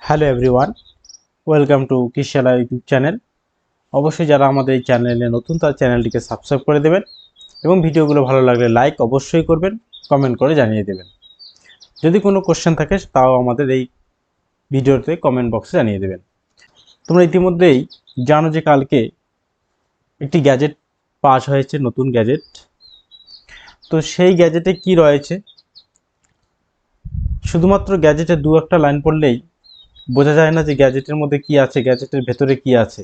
Hello everyone, welcome to Kishala YouTube channel. অবশ্যই যারা আমাদের এই চ্যানেলে নতুন তার চ্যানেলটিকে সাবস্ক্রাইব করে দেবেন এবং ভিডিওগুলো ভালো লাগলে লাইক অবশ্যই করবেন, কমেন্ট করে জানিয়ে দেবেন। যদি কোনো কোশ্চেন থাকে তাও আমাদের এই ভিডিওতে কমেন্ট বক্সে জানিয়ে দেবেন। তোমরা ইতিমধ্যেই জানো যে কালকে একটি গ্যাজেট পাস হয়েছে, নতুন গ্যাজেট। তো সেই গ্যাজেটে কি রয়েছে, শুধুমাত্র গ্যাজেটের দু একটা লাইন পড়লেই বোঝা যায় না যে গ্যাজেটের মধ্যে কি আছে, গ্যাজেটের ভেতরে কি আছে।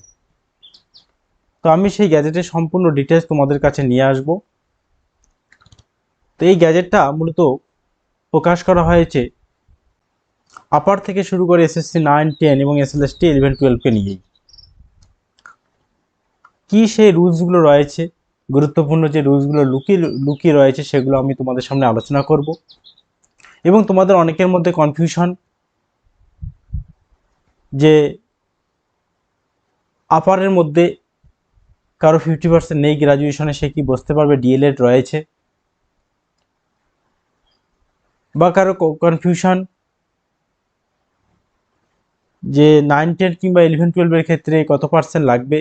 তো আমি সেই গ্যাজেটের সম্পূর্ণ ডিটেলস তোমাদের কাছে নিয়ে আসব। তো এই গ্যাজেটটা মূলত প্রকাশ করা হয়েছে আপার থেকে শুরু করে এসএসসি 9, 10 এবং এসএলএসটি 11, 12কে নিয়েই। কি সেই রুলসগুলো রয়েছে, গুরুত্বপূর্ণ যে রুলসগুলো লুকিয়ে রয়েছে, সেগুলো আমি তোমাদের সামনে আলোচনা করব। এবং তোমাদের অনেকের মধ্যে কনফিউশন যে আপারের মধ্যে কারো 50% নেই গ্র্যাজুয়েশনে, সে কি বসতে পারবে, ডিএলএড রয়েছে। বা কারো কনফিউশন যে 9, 10 কিংবা 11, 12-এর ক্ষেত্রে কত পার্সেন্ট লাগবে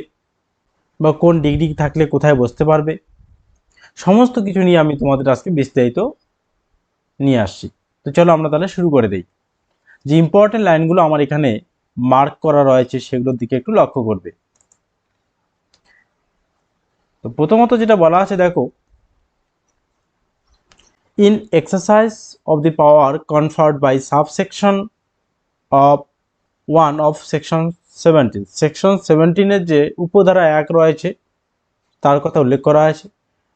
বা কোন ডিগ্রি থাকলে কোথায় বসতে পারবে। সমস্ত কিছু নিয়ে আমি তোমাদের আজকে বিস্তারিত নিয়ে আসছি। তো চলো আমরা তাহলে শুরু করে দেই। যে ইম্পর্টেন্ট লাইনগুলো আমার এখানে মার্ক করা রয়েছে সেগুলোর দিকে একটু লক্ষ্য করবে। তো প্রথমত যেটা বলা আছে দেখো, in exercise of the power conferred by subsection of 1 of section 17, section 17-এর যে উপধারা 1 রয়েছে তার কথা উল্লেখ করা আছে।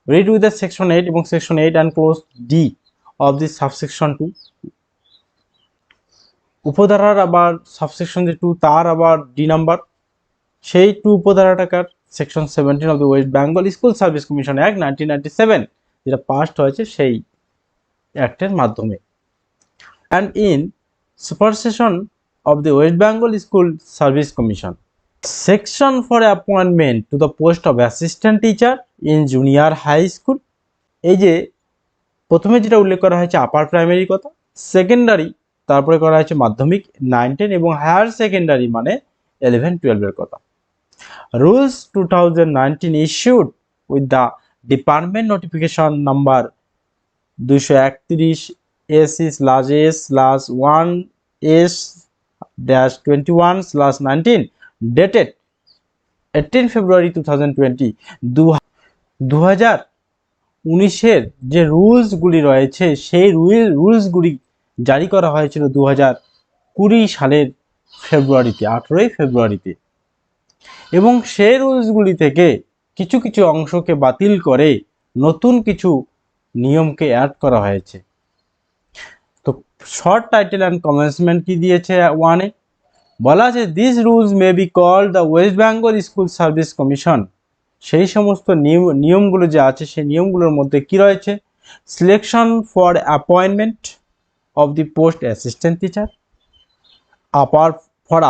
রিড উইথ দ্য সেকশন 8 এবং section 8 and close D of the subsection 2। উপধারার আবার সাবসেকশন যে 2 তার আবার ডি নাম্বার, সেই 2 উপধারাটাকার section 17 of the West Bengal school service commission act 1997 যেটা পাস্ট হয়েছে সেই অ্যাক্টের মাধ্যমে। And in supersession of the West Bengal school service commission section for appointment to the post of assistant teacher in junior high school. এই যে প্রথমে যেটা উল্লেখ করা হয়েছে আপার প্রাইমারি কথা, সেকেন্ডারি তারপরে করা হয়েছে মাধ্যমিক 9, 10 এবং হায়ার সেকেন্ডারি মানে 11, 12-এর কথা। Rules 2019 issued with the department notification number 231 SE/1S-21/19 dated 18 February 2020। 2019-এর যে রুলসগুলি রয়েছে সেই রুলসগুলি জারি করা হয়েছিল 2020 সালের ফেব্রুয়ারিতে, 18 ফেব্রুয়ারিতে। এবং সেই রুলসগুলি থেকে কিছু কিছু অংশকে বাতিল করে নতুন কিছু নিয়মকে অ্যাড করা হয়েছে। তো শর্ট টাইটেল অ্যান্ড কমেন্সমেন্ট কি দিয়েছে 1-এ, বলা আছে this rules may be called the West Bengal school service Commission. সেই সমস্ত নিয়মগুলো যে আছে সেই নিয়মগুলোর মধ্যে কি রয়েছে, selection for appointment of the post assistant teacher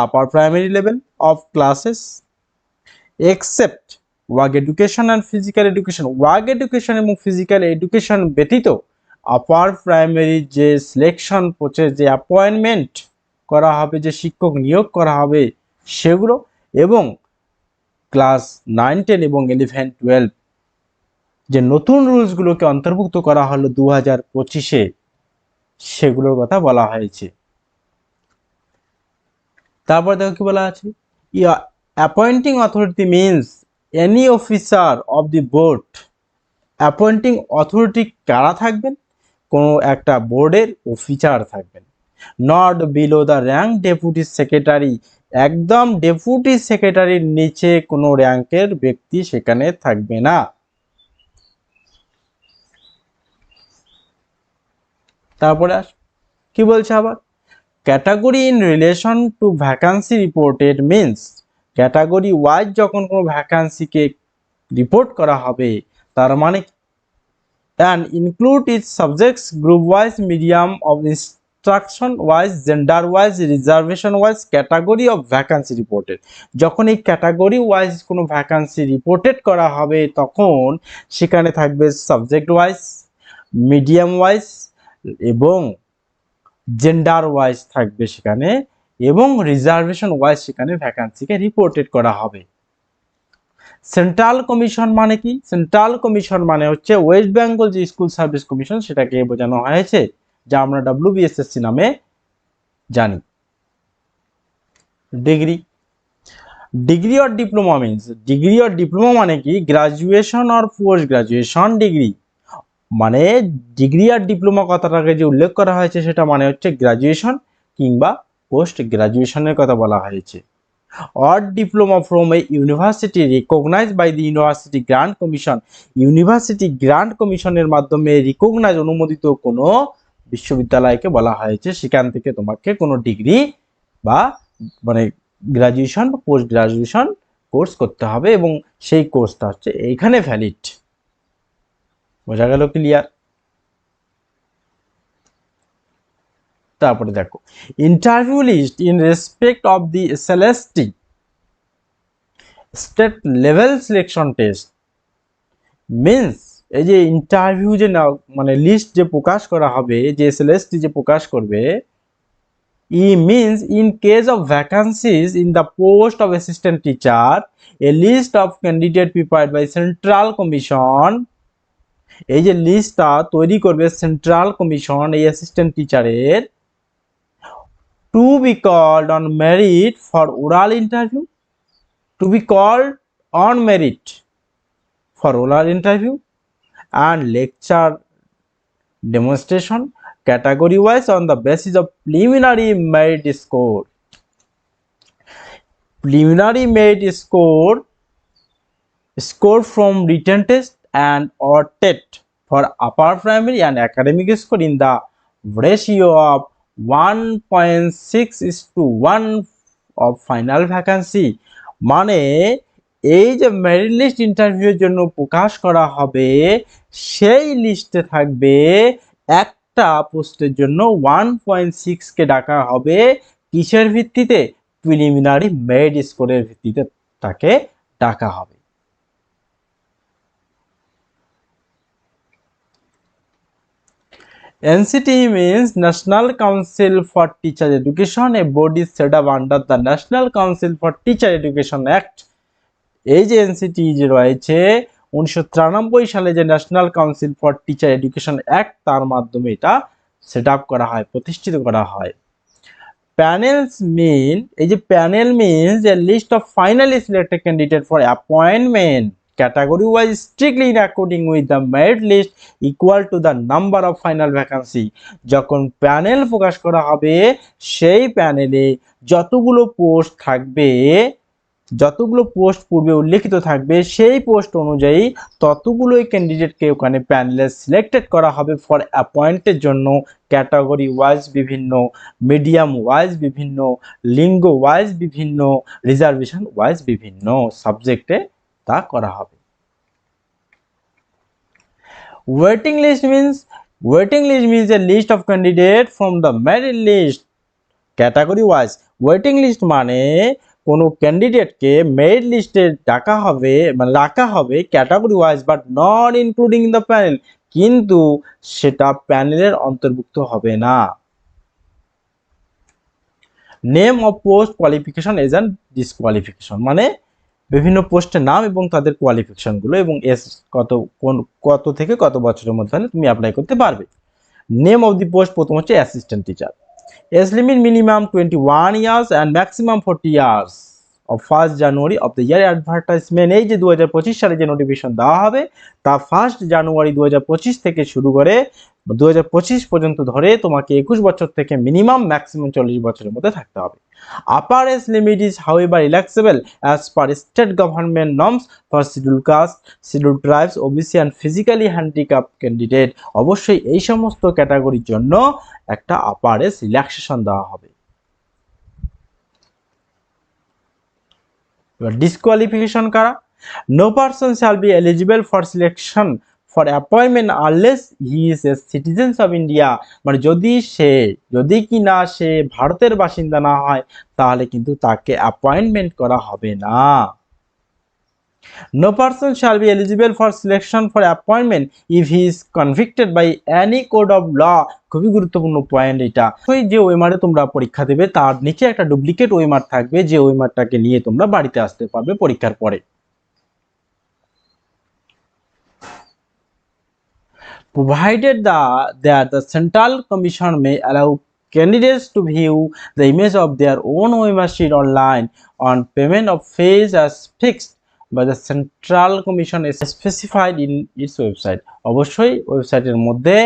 upper primary level of classes except work education and physical education. Work education এবং ফিজিক্যাল এডুকেশন ব্যতীত আপার প্রাইমারি যে সিলেকশন প্রসেস, যে অ্যাপয়েন্টমেন্ট করা হবে, যে শিক্ষক নিয়োগ করা হবে সেগুলো, এবং ক্লাস 9, 10 এবং 11, 12 যে নতুন রুলসগুলোকে অন্তর্ভুক্ত করা হলো 2025-এ, সেগুলোর কথা বলা হয়েছে। তারপর দেখো কি বলা আছে, appointing authority means any officer of the board. Appointing authority কারা থাকবেন, কোনো একটা বোর্ডের অফিসার থাকবেন। Not below the rank deputy secretary, একদম ডেপুটি সেক্রেটারির নিচে কোনো র্যাঙ্কের ব্যক্তি সেখানে থাকবে না। তারপরে কি বলছে আবার, category in relation to vacancy reported means, category wise যখন কোনো ভ্যাকান্সিকে রিপোর্ট করা হবে তার মানে, and include its subjects group wise, medium of instruction wise, gender wise, reservation wise, category of vacancy reported। যখন এই ক্যাটাগরি ওয়াইজ কোনো ভ্যাকান্সি রিপোর্টেড করা হবে তখন সেখানে থাকবে সাবজেক্ট ওয়াইজ, মিডিয়াম ওয়াইজ এবং জেন্ডার ওয়াইজ থাকবে সেখানে এবং রিজার্ভেশন ওয়াইজ সেখানে ভ্যাকান্সিকে রিপোর্টেড করা হবে। সেন্ট্রাল কমিশন মানে কি? সেন্ট্রাল কমিশন মানে হচ্ছে ওয়েস্ট বেঙ্গল যে স্কুল সার্ভিস কমিশন সেটাকে বোঝানো হয়েছে, যা আমরা WBSSC নামে জানি। Degree, degree or diploma means, degree or diploma মানে কি? Graduation or post graduation degree. মানে ডিগ্রি আর ডিপ্লোমা কথাটাকে যে উল্লেখ করা হয়েছে সেটা মানে হচ্ছে গ্রাজুয়েশন কিংবা পোস্ট গ্রাজুয়েশনের কথা বলা হয়েছে। Or diploma from a university recognised by the University Grant Commission. University Grant কমিশনের মাধ্যমে রিকগনাইজ অনুমোদিত কোনো বিশ্ববিদ্যালয়কে বলা হয়েছে সেখান থেকে তোমাকে কোনো ডিগ্রি বা মানে গ্রাজুয়েশন বা পোস্ট গ্রাজুয়েশন কোর্স করতে হবে এবং সেই কোর্সটা হচ্ছে এইখানে ভ্যালিড। বোঝা গেল? ক্লিয়ার? তারপরে দেখো interview list in respect of the SLST state level selection test means, এই যে ইন্টারভিউ যে মানে লিস্ট যে প্রকাশ করা হবে, যে SLST যে প্রকাশ করবে, means in case of vacancies in the post of assistant teacher a list of candidate prepared by central commission, এই যে লিস্টটা তৈরি করবে সেন্ট্রাল কমিশন এই অ্যাসিস্ট্যান্ট টিচারের, to be called on merit for oral interview, to be called on merit for oral interview and lecture demonstration category wise on the basis of preliminary merit score. Preliminary merit score from written test and or TET for upper primary and academic score in the ratio of 1.6:1 of final vacancy। মানে এই যে merit list ইন্টারভিউর জন্য প্রকাশ করা হবে সেই লিস্টে থাকবে একটা পোস্টের জন্য 1.6 কে ডাকা হবে, কিসের ভিত্তিতে? প্রিলিমিনারি মেরিট স্কোরের ভিত্তিতে তাকে ডাকা হবে। NCT means National Council for Teacher Education, a body set up under the National Council for Teacher Education Act। এই যে NCT যে রয়েছে 1993 সালে যে national council for teacher education act, তার মাধ্যমে এটা সেট আপ করা হয়, প্রতিষ্ঠিত করা হয়। প্যানেলস মিন, এই যে panel means a list of finally selected candidate for appointment category wise strictly in according with the merit list equal to the number of final vacancy। যখন প্যানেল প্রকাশ করা হবে সেই প্যানেলে যতগুলো পোস্ট থাকবে, যতগুলো পোস্ট পূর্বে উল্লেখিত থাকবে সেই পোস্ট অনুযায়ী ততগুলোই ক্যান্ডিডেটকে ওখানে প্যানেলে সিলেক্টেড করা হবে ফর অ্যাপয়েন্টের জন্য। ক্যাটাগরি ওয়াইজ বিভিন্ন, মিডিয়াম ওয়াইজ বিভিন্ন, লিঙ্গ ওয়াইজ বিভিন্ন, রিজার্ভেশন ওয়াইজ বিভিন্ন সাবজেক্টে তা করা হবে। Waiting list means a list of candidate from the merit list category wise. Waiting list মানে কোনো ক্যান্ডিডেটকে মেরিট লিস্টে ডাকা হবে, মানে রাখা হবে category wise but not including the panel, কিন্তু সেটা প্যানেলের অন্তর্ভুক্ত হবে না। Name of post qualification age and disqualification মানে বিভিন্ন পোস্টের নাম এবং তাদের কোয়ালিফিকেশনগুলো এবং এজ কত থেকে কত বছরের মধ্যে তুমি অ্যাপ্লাই করতে পারবে। নেম অফ দি পোস্ট প্রথম হচ্ছে assistant teacher. Age limit minimum 21 years and maximum 40 years of 1st January of the year advertisement। এই যে 2025 সালে যে নোটিফিকেশন দেওয়া হবে তা 1st জানুয়ারি 2025 থেকে শুরু করে 2025 পর্যন্ত ধরে তোমাকে 21 বছর থেকে মিনিমাম ম্যাক্সিমাম 40 বছরের মধ্যে থাকতে হবে। Upper age limit is however relaxable as per state government norms for schedule caste, schedule tribes, OBC and physically handicap candidate. অবশ্যই এই সমস্ত ক্যাটাগরির জন্য একটা আপার এজ রিল্যাক্সেশন দেওয়া হবে। এবার ডিসকোয়ালিফিকেশন কারা? No person shall be eligible for selection for appointment unless he is a citizens of India. মানে যদি কি না সে ভারতের বাসিন্দা না হয় তাহলে কিন্তু তাকে অ্যাপয়েন্টমেন্ট করা হবে না। No person shall be eligible for selection for appointment if he is convicted by any code of law. খুবই গুরুত্বপূর্ণ পয়েন্ট এটা। ওই যে ওএমআর এ তোমরা পরীক্ষা দেবে তার নিচে একটা ডুপ্লিকেট ওএমআর থাকবে, যে ওএমআরটাকে নিয়ে তোমরা বাড়িতে আসতে পারবে পরীক্ষার পরে। Provided that the Central Commission may allow candidates to view the image of their own OMR sheet online on payment of fees as fixed by the Central Commission is specified in its website. অবশ্যই ওয়েবসাইটের মধ্যে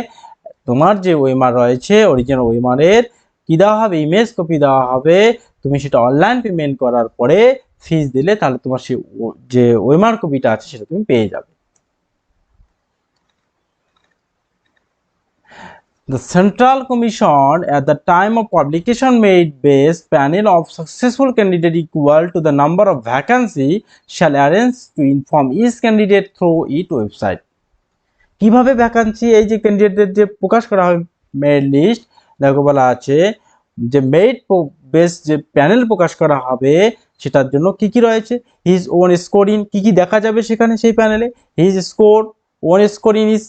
তোমার যে OMR রয়েছে original OMR এর কি দেওয়া হবে, ইমেজ কপি দেওয়া হবে। তুমি সেটা অনলাইন পেমেন্ট করার পরে ফিস দিলে তাহলে তোমার সেই যে ওএমআর কপিটা আছে সেটা তুমি পেয়ে যাবে। The Central Commission at the time of publication made base panel of successful candidate equal to the number of vacancy shall arrange to inform each candidate through its website. কিভাবে ভ্যাকান্সি এই যে ক্যান্ডিডেটদের যে প্রকাশ করা হয় মেরিট লিস্ট, দেখো বলা আছে যে মেরিট বেস যে প্যানেল প্রকাশ করা হবে সেটার জন্য কি কি রয়েছে, হিজ ওন স্কোরিং কি কি দেখা যাবে সেখানে সেই প্যানেলে, his score own scoring is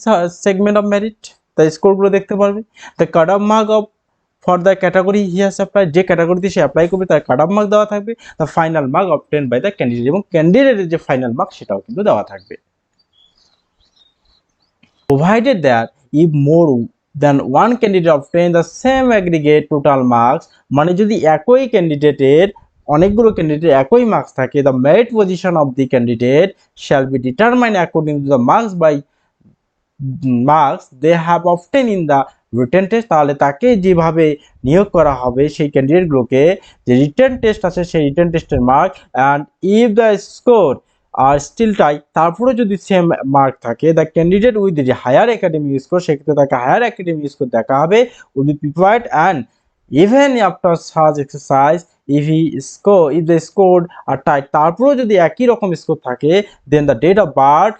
segment of merit, তাই স্কোরগুলো দেখতে পারবে। The cut off mark of for the category he has apply, যে ক্যাটাগরিতে সে অ্যাপ্লাই করবে তার কাট অফ মার্ক দেওয়া থাকবে। The final mark obtain by the candidate, এবং ক্যান্ডিডেটের যে ফাইনাল মার্ক সেটাও কিন্তু দেওয়া থাকবে। Provided that if more than one candidate obtain the same aggregate total marks, মানে যদি একই ক্যান্ডিডেটের অনেকগুলো ক্যান্ডিডেট একই মার্কস থাকে, the merit position of the candidate shall be determined according to the marks they have obtained in the written test, তাহলে তাকে যেভাবে নিয়োগ করা হবে সেই ক্যান্ডিডেটগুলোকে যে রিটেন টেস্ট আছে সেই রিটেন টেস্টের mark, and if the score are still tie, তারপরে যদি সেম মার্ক থাকে, দ্য ক্যান্ডিডেট উইথ যে হায়ার একাডেমিক স্কোর সেক্ষেত্রে তাকে হায়ার একাডেমিক স্কোর দেখা হবে will be preferred, and even after such exercise if the score are tie, তারপরেও যদি একই রকম স্কোর থাকে then the date of birth,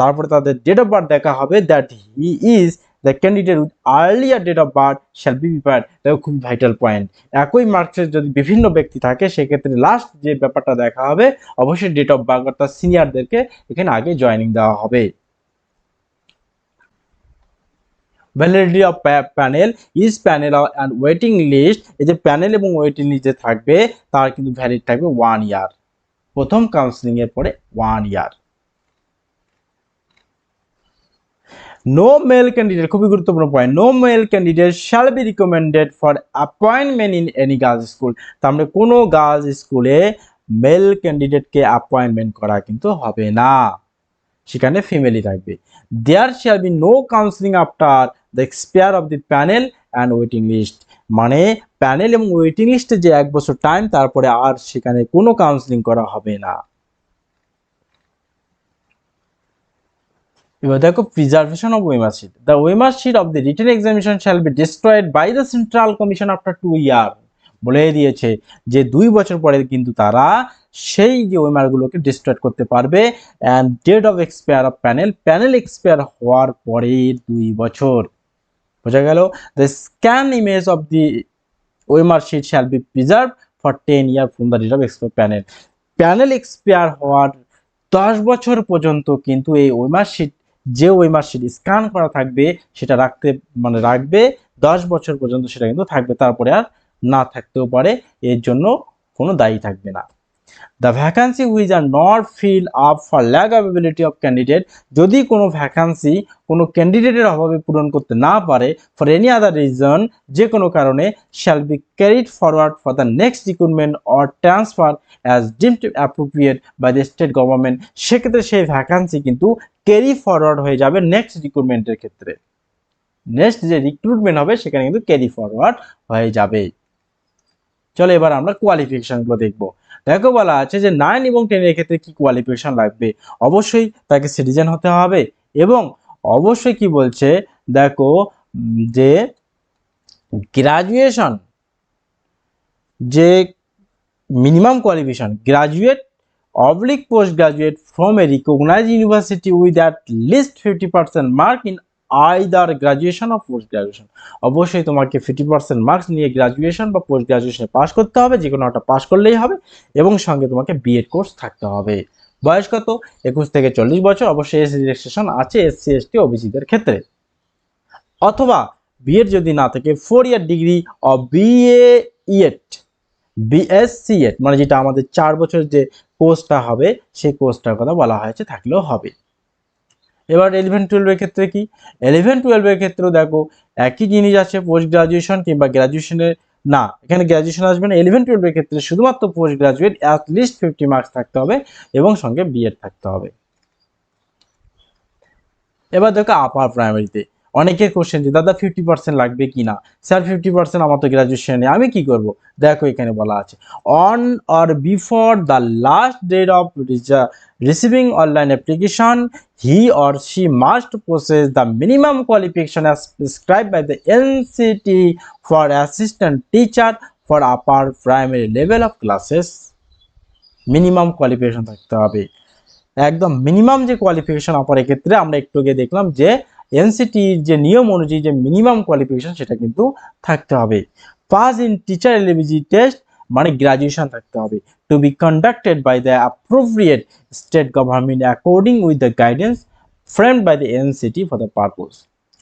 তারপরে তাদের ডেট অফ বার্থ দেখা হবে, that he is the candidate with earlier date of birth shall be preferred. দেখো খুব ভাইটাল পয়েন্ট, একই মার্কসের যদি বিভিন্ন ব্যক্তি থাকে সেক্ষেত্রে লাস্ট যে ব্যাপারটা দেখা হবে অবশ্যই ডেট অফ বার্থ, অর্থাৎ সিনিয়রদেরকে এখানে আগে জয়েনিং দেওয়া হবে। Validity of panel is panel and waiting list, এই যে প্যানেল এবং ওয়েটিং লিস্ট যে থাকবে তার কিন্তু ভ্যালিড থাকবে 1 ইয়ার, প্রথম কাউন্সিলিং এর পরে 1 ইয়ার। নো মেল ক্যান্ডিডেট, খুবই গুরুত্বপূর্ণ point, no male candidate shall be recommended for appointment in any girls school, তার মানে কোনো গার্লস স্কুলে মেল ক্যান্ডিডেটকে অ্যাপয়েন্টমেন্ট করা কিন্তু হবে না, সেখানে ফিমেলই থাকবে। There shall be no counselling after the expire of the panel and waiting list, মানে প্যানেল এবং ওয়েটিং লিস্টে যে 1 বছর টাইম তারপরে আর সেখানে কোনো কাউন্সিলিং করা হবে না। এবার দেখো preservation of OMR sheet, the OMR sheet of the written examination shall be destroyed by the central commission after 2 year, বলে দিয়েছে যে 2 বছর পরে কিন্তু তারা সেই যে ওএমআর গুলোকে ডিস্ট্রয়েড করতে পারবে। And date of expire of panel expire হওয়ার পরে 2 বছর, বোঝা গেল। The scan image of the OMR sheet shall be preserve for 10 year from the date of expire, panel expire হওয়ার 10 বছর পর্যন্ত কিন্তু এই ওএমআর শিট, যে ওএমআর শিট স্ক্যান করা থাকবে সেটা রাখবে 10 বছর পর্যন্ত, সেটা কিন্তু থাকবে, তারপরে আর না থাকতেও পারে, এর জন্য কোনো দায়ী থাকবে না। The vacancy which are not fill up for lack availability of candidate, যদি কোনো ভ্যাকান্সি কোনো ক্যান্ডিডেটের অভাবে পূরণ করতে না পারে ফর এনি আদার রিজন, যে কোনো কারণে, shall be carried forward for the next recruitment or transfer as deemed appropriate by the state government, সেক্ষেত্রে সেই ভ্যাকান্সি কিন্তু ক্যারি ফরওয়ার্ড হয়ে যাবে নেক্সট রিক্রুটমেন্টের ক্ষেত্রে, নেক্সট যে রিক্রুটমেন্ট হবে সেখানে কিন্তু ক্যারি ফরওয়ার্ড হয়ে যাবে। চলো এবার আমরা কোয়ালিফিকেশনগুলো দেখবো। দেখো বলা আছে যে 9 এবং 10 এর ক্ষেত্রে কি কোয়ালিফিকেশন লাগবে, অবশ্যই তাকে সিটিজেন হতে হবে, এবং অবশ্যই কি বলছে দেখো যে গ্রাজুয়েশন, যে minimum qualification graduate oblique post graduate from a recognised university with at least 50% mark in either graduation of post graduation, অবশ্যই তোমাকে 50% মার্কস নিয়ে গ্রাজুয়েশন বা পোস্ট গ্রাজুয়েশনে পাস করতে হবে, যে কোনো একটা পাস করলেই হবে, এবং সঙ্গে তোমাকে বিএড কোর্স থাকতে হবে। বয়স কত? 21 থেকে 40 বছর। অবশ্যই এজ রিল্যাক্সেশন আছে এসসি এসটি ওবিসিদের ক্ষেত্রে। অথবা বিএড যদি না থাকে 4 ইয়ার ডিগ্রি অফ বিএড বিএসসিএড, মানে যেটা আমাদের 4 বছর যে কোর্সটা হবে সেই কোর্সটার কথা বলা হয়েছে, থাকলেও হবে। এবার 11-12 ক্ষেত্রে কি? 11-12 ক্ষেত্রেও দেখো একই জিনিস আছে, পোস্ট গ্রাজুয়েশন কিংবা গ্রাজুয়েশনের না, এখানে গ্রাজুয়েশন আসবে না। 11-12 ক্ষেত্রে শুধুমাত্র পোস্ট গ্রাজুয়েট অ্যাটলিস্ট 50 মার্কস থাকতে হবে এবং সঙ্গে বিএড থাকতে হবে। এবার দেখো আপার প্রাইমারিতে অনেকের কোশ্চেন যে দাদা 50% লাগবে কি না, স্যার 50% আমার তো গ্রাজুয়েশন নেই, আমি কি করব? দেখো এখানে বলা আছে on or before the last date of receiving online application he or she must possess the minimum qualification as prescribed by the NCT for assistant teacher for upper primary level of classes। Minimum qualification থাকতে হবে, একদম minimum যে qualification আপার ক্ষেত্রে আমরা একটু আগে দেখলাম যে এনসিটির যে নিয়ম অনুযায়ী যে মিনিমাম কোয়ালিফিকেশন সেটা কিন্তু থাকতে হবে। Pass in teacher eligibility test মানে গ্রাজুয়েশন থাকতে হবে, to be conducted by the appropriate state government according with the guidance framed by the NCT for the purpose.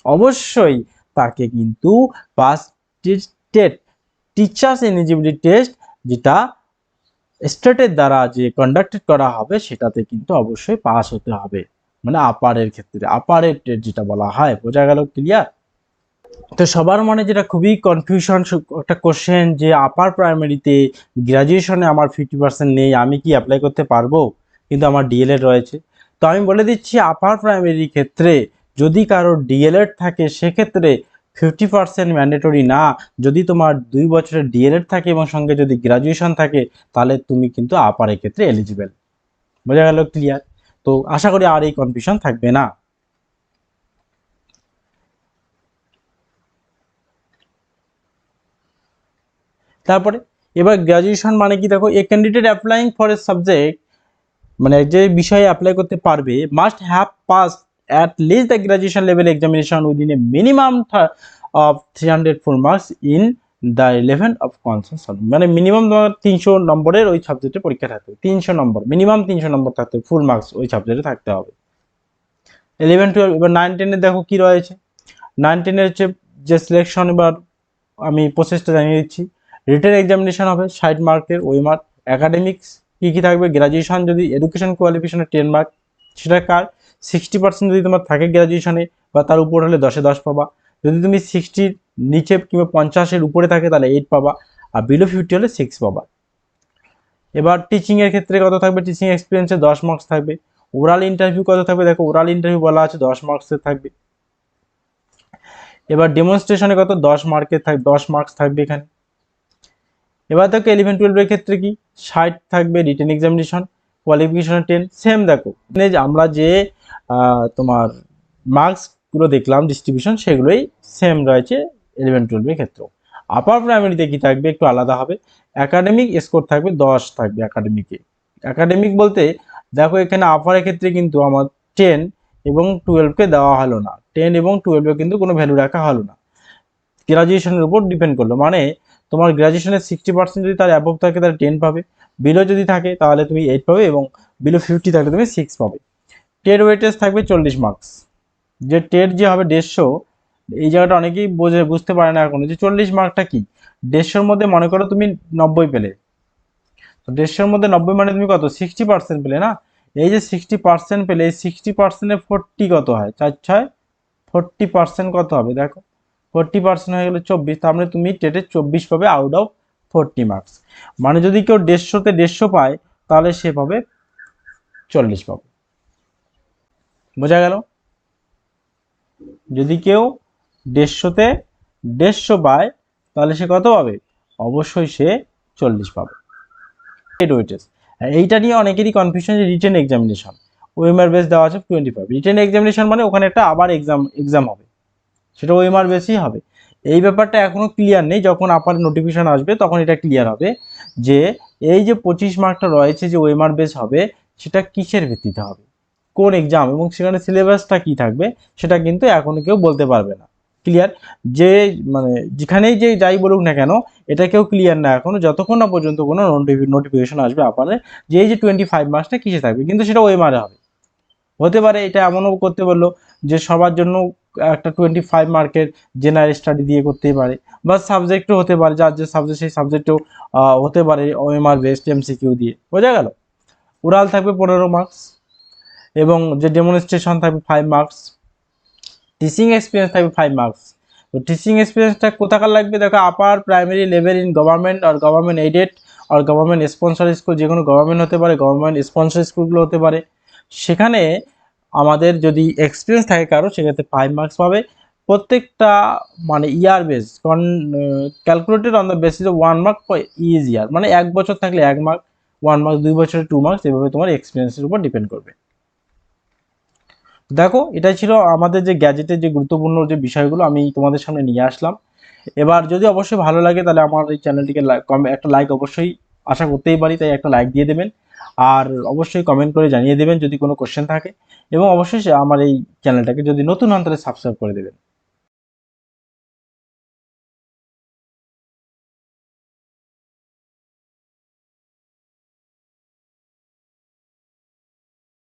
অবশ্যই তাকে কিন্তু pass state teachers eligibility test যেটা স্টেটের দ্বারা যে কন্ডাক্টেড করা হবে সেটাতে কিন্তু অবশ্যই পাস হতে হবে, মানে আপারের ক্ষেত্রে আপারের টেট যেটা বলা হয়। বোঝা গেল? ক্লিয়ার? তো সবার মনে যেটা খুবই কনফিউশন একটা কোশ্চেন যে আপার প্রাইমারিতে গ্র্যাজুয়েশনে আমার 50% নেই, আমি কি অ্যাপ্লাই করতে পারবো? কিন্তু আমার ডিএলএড রয়েছে। তো আমি বলে দিচ্ছি আপার প্রাইমারির ক্ষেত্রে যদি কারোর ডিএলএড থাকে সেক্ষেত্রে 50% ম্যান্ডেটরি না। যদি তোমার 2 বছরের ডিএলএড থাকে এবং সঙ্গে যদি গ্র্যাজুয়েশন থাকে তাহলে তুমি কিন্তু আপারের ক্ষেত্রে এলিজিবল। বোঝা গেল? ক্লিয়ার? তো আশা করি আর এই কনফিউশন থাকবে না। তারপরে এবার গ্র্যাজুয়েশন মানে কি? দেখো এ candidate applying for a subject, মানে যে বিষয়ে অ্যাপ্লাই করতে পারবে must have pass at least the graduation level examination within a minimum of 304 marks in the relevant of concern subject. মানে মিনিমাম তোমার 300 নম্বরের ওই সাবজেক্টে পরীক্ষা থাকতে হবে, 300 নম্বর, মিনিমাম 300 নম্বর থাকতে হবে, ফুল মার্কস ওই সাবজেক্টে থাকতে হবে। 11-12 এবার 9-10 দেখো কি রয়েছে। 9-10 হচ্ছে যে সিলেকশন, এবার আমি প্রসেসটা জানিয়ে দিচ্ছি। রিটেন এক্সামিনেশন হবে 60 মার্কের ওএমআর। একাডেমিক্স কী কী থাকবে? গ্র্যাজুয়েশন যদি এডুকেশন কোয়ালিফিকেশনে 10 মার্ক, সেটা কার? 60% যদি তোমার থাকে গ্র্যাজুয়েশনে বা তার উপর হলে 10-এ 10 পাবা। যদি তুমি 60 নিচে কিংবা 50-এর উপরে থাকে তাহলে 8 পাবা, আর বিলো 50 হলে 6 পাবা। এবার টিচিংয়ের ক্ষেত্রে কত থাকবে? টিচিং এক্সপিরিয়েন্সে 10 মার্কস থাকবে। ওরাল ইন্টারভিউ কত থাকবে? দেখো ওরাল ইন্টারভিউ বলা আছে 10 মার্কসের থাকবে। এবার ডেমনস্ট্রেশনে কত? 10 মার্কের থাকবে, 10 মার্কস থাকবে এখানে। এবার দেখো 11-12 ক্ষেত্রে কি 60 থাকবে, রিটেন এক্সামিনেশন কোয়ালিফিকেশন 10 সেম। দেখো আমরা যে তোমার মার্কসগুলো দেখলাম ডিস্ট্রিবিউশন সেগুলোই সেম রয়েছে 11-12 ক্ষেত্রেও। আপার প্রাইমারিতে কি থাকবে? একটু আলাদা হবে। একাডেমিক স্কোর থাকবে 10 থাকবে একাডেমিকে। একাডেমিক বলতে দেখো এখানে আপারের ক্ষেত্রে কিন্তু আমার 10 এবং 12কে দেওয়া হলো না, 10 এবং 12 কিন্তু কোনো ভ্যালু রাখা হলো না, গ্রাজুয়েশনের উপর ডিপেন্ড করলো। মানে তোমার গ্র্যাজুয়েশনের 60% যদি তার অ্যাবভ থাকে তাহলে 10 পাবে, বিলো যদি থাকে তাহলে তুমি 8 পাবে, এবং বিলো 50 থাকলে তুমি 6 পাবে। টেট ওয়েটেজ থাকবে 40 মার্কস। যে টেট যে হবে 150, এই জায়গাটা অনেকেই বুঝতে পারে না এখনো যে 40 মার্কটা কি। 150-র মধ্যে মনে করো তুমি 90 পেলে, তো 150-র মধ্যে 90 মানে তুমি কত? 60% পেলে না। এই যে 60% পেলে, এই 60%-এ 40 কত হয়? 4-6 40% কত হবে? দেখো 40% হয়ে গেলে 24, তার মানে তুমি টেটে 24 পাবে আউট অফ 40 মার্কস। মানে যদি কেউ 150-তে 150 পায় তাহলে সে পাবে 40 পাবে। বোঝা গেল? যদি কেউ 150-তে 150 পায় তাহলে সে কত পাবে? অবশ্যই সে 40 পাবে। এইটা নিয়ে অনেকেরই কনফিউশন যে রিটেন এক্সামিনেশন ওএমআর বেস দেওয়া আছে 25। রিটেন এক্সামিনেশন মানে ওখানে একটা আবার এক্সাম হবে, সেটা ওএমআর বেসই হবে। এই ব্যাপারটা এখনো ক্লিয়ার নেই, যখন আপার নোটিফিকেশন আসবে তখন এটা ক্লিয়ার হবে যে এই যে 25 মার্কটা রয়েছে যে ওএমআর বেস হবে সেটা কিসের ভিত্তিতে হবে, কোন এক্সাম, এবং সেখানে সিলেবাসটা কি থাকবে সেটা কিন্তু এখনো কেউ বলতে পারবে না। ক্লিয়ার? যে মানে যেখানেই যে যাই বলুক না কেন, এটা কেউ ক্লিয়ার না এখনো, যতক্ষণ না পর্যন্ত কোনো নোটিফিকেশন আসবে আপনাদের যে এই যে 25 মার্কসটা কিসে থাকবে, কিন্তু সেটা ওএমআরে হবে। হতে পারে এটা এমনও করতে বললো যে সবার জন্য একটা 25 মার্কের জেনারেল স্টাডি দিয়ে করতেই পারে, বা সাবজেক্টও হতে পারে, যার যে সাবজেক্ট সেই সাবজেক্টেও হতে পারে ওএমআর বেসড এমসিকিউ দিয়ে। বোঝা গেল? ওরাল থাকবে 15 মার্কস, এবং যে ডেমনস্ট্রেশন থাকবে 5 মার্কস, টিচিং এক্সপিরিয়েন্স থাকবে 5 মার্কস। তো টিচিং এক্সপিরিয়েন্সটা কোথাকার লাগবে? দেখো, upper primary level in government আর গভর্নমেন্ট এইডেড আর গভর্নমেন্ট স্পন্সর স্কুল, যে কোনো গভর্নমেন্ট হতে পারে, গভর্নমেন্ট স্পন্সর স্কুলগুলো হতে পারে। সেখানে আমাদের যদি এক্সপিরিয়েন্স থাকে কারো, সেক্ষেত্রে 5 মার্কস পাবে। প্রত্যেকটা মানে year base calculated on the basis of 1 mark for each year, মানে 1 বছর থাকলে 1 মার্ক, 1 মার্ক 2 বছরে 2 মার্কস, এভাবে তোমার এক্সপিরিয়েন্সের উপর ডিপেন্ড করবে। দেখো, এটাই ছিল আমাদের যে গ্যাজেটের যে গুরুত্বপূর্ণ যে বিষয়গুলো আমি তোমাদের সামনে নিয়ে আসলাম। এবার যদি অবশ্যই ভালো লাগে তাহলে আমার এই চ্যানেলটিকে একটা লাইক অবশ্যই আশা করতেই পারি, তাই একটা লাইক দিয়ে দেবেন। আর অবশ্যই কমেন্ট করে জানিয়ে দেবেন যদি কোনো কোশ্চেন থাকে, এবং অবশ্যই আমার এই চ্যানেলটাকে যদি নতুন হন তাহলে সাবস্ক্রাইব করে দেবেন।